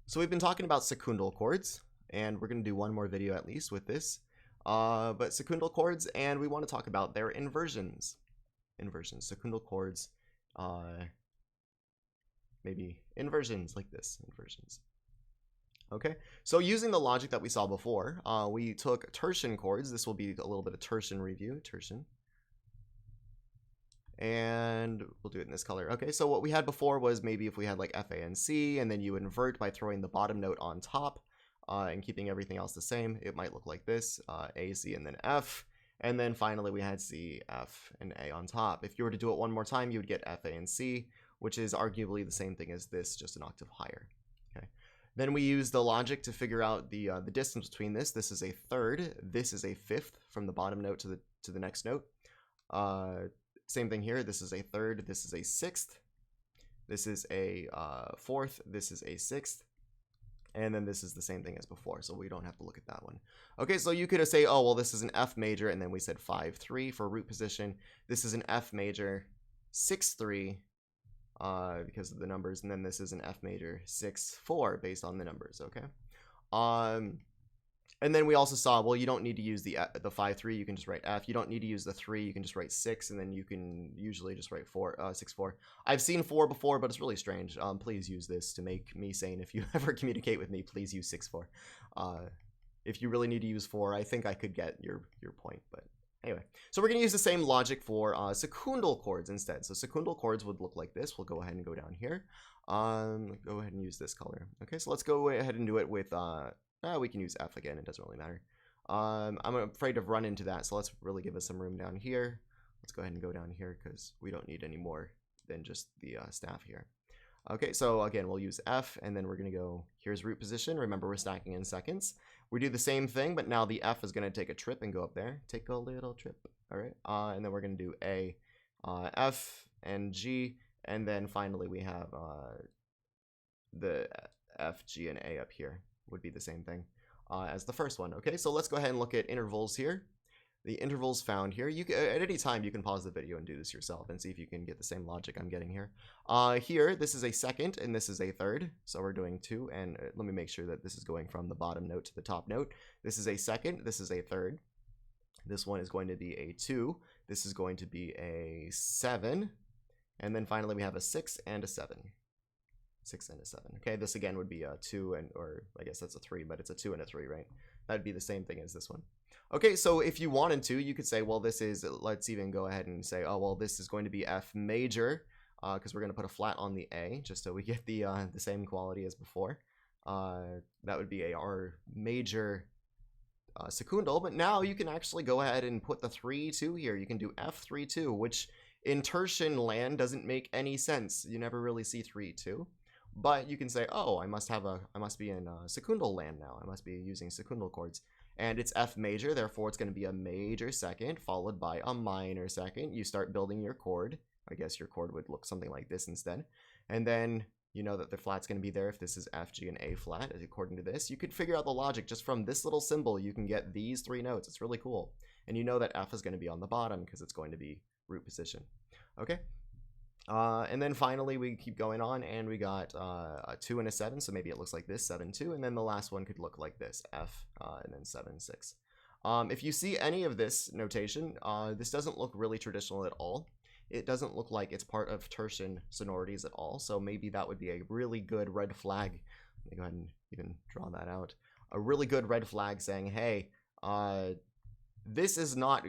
So we've been talking about secundal chords, and we're going to do one more video at least with this. But secundal chords, and we want to talk about their inversions. Secundal chords, maybe inversions like this, inversions. Okay, so using the logic that we saw before, we took tertian chords. This will be a little bit of tertian review, tertian. And we'll do it in this color. Okay, so what we had before was maybe if we had like F, A, and C, and then you invert by throwing the bottom note on top and keeping everything else the same, it might look like this, A, C, and then F. And then finally we had C, F, and A on top. If you were to do it one more time, you would get F, A, and C, which is arguably the same thing as this, just an octave higher. Okay. Then we use the logic to figure out the distance between this. This is a third. This is a fifth from the bottom note to the next note. Same thing here. This is a third. This is a sixth. This is a fourth. This is a sixth. And then this is the same thing as before, so we don't have to look at that one. Okay, so you could say, oh, well, this is an F major, and then we said 5-3 for root position. This is an F major 6-3 because of the numbers, and then this is an F major 6-4 based on the numbers. Okay. And then we also saw, well, you don't need to use the 5-3, you can just write F. You don't need to use the 3, you can just write 6, and then you can usually just write 6-4. I've seen 4 before, but it's really strange. Please use this to make me sane. If you ever communicate with me, please use 6-4. If you really need to use 4, I think I could get your point, but anyway. So we're going to use the same logic for secundal chords instead. So secundal chords would look like this. We'll go ahead and go down here. Go ahead and use this color. Okay, so let's go ahead and do it with... we can use F again, it doesn't really matter. I'm afraid to run into that, so let's really give us some room down here. Let's go ahead and go down here because we don't need any more than just the staff here. Okay, so again, we'll use F, and then we're going to go, here's root position. Remember, we're stacking in seconds. We do the same thing, but now the F is going to take a trip and go up there. Take a little trip, all right? And then we're going to do A, F, and G, and then finally we have the F, G, and A up here. Would be the same thing as the first one. Okay, so let's go ahead and look at intervals here. The intervals found here, you can, at any time you can pause the video and do this yourself and see if you can get the same logic I'm getting here. Here, this is a second and this is a third, so we're doing 2, and let me make sure that this is going from the bottom note to the top note. This is a second, this is a third. This one is going to be a 2, this is going to be a 7, and then finally we have a 6 and a 7. 6 and a 7. Okay, this again would be a 2 and, or I guess that's a 3, but it's a 2 and a 3, right? That'd be the same thing as this one. Okay, so if you wanted to, you could say, well, this is, let's even go ahead and say, oh, well, this is going to be F major, because we're going to put a flat on the A, just so we get the same quality as before. That would be our major secundal, but now you can actually go ahead and put the 3-2 here. You can do F3-2, which in tertian land doesn't make any sense. You never really see 3-2. But you can say, oh, I must be in secundal land now. I must be using secundal chords. And it's F major, therefore it's going to be a major second followed by a minor second. You start building your chord. I guess your chord would look something like this instead. And then you know that the flat's going to be there if this is F, G, and A flat, according to this. You could figure out the logic just from this little symbol. You can get these 3 notes. It's really cool. And you know that F is going to be on the bottom because it's going to be root position. Okay? And then finally we keep going on, and we got a 2 and a 7, so maybe it looks like this, 7-2, and then the last one could look like this, F, and then 7-6. If you see any of this notation, this doesn't look really traditional at all. It doesn't look like it's part of tertian sonorities at all, so maybe that would be a really good red flag. Let me go ahead and even draw that out. A really good red flag saying, hey, this is not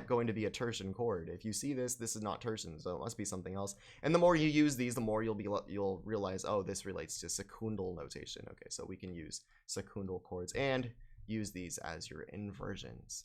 going to be a tertian chord. If you see this, this is not tertian, so it must be something else. And the more you use these, the more you'll realize, oh, this relates to secundal notation. Okay, so we can use secundal chords and use these as your inversions.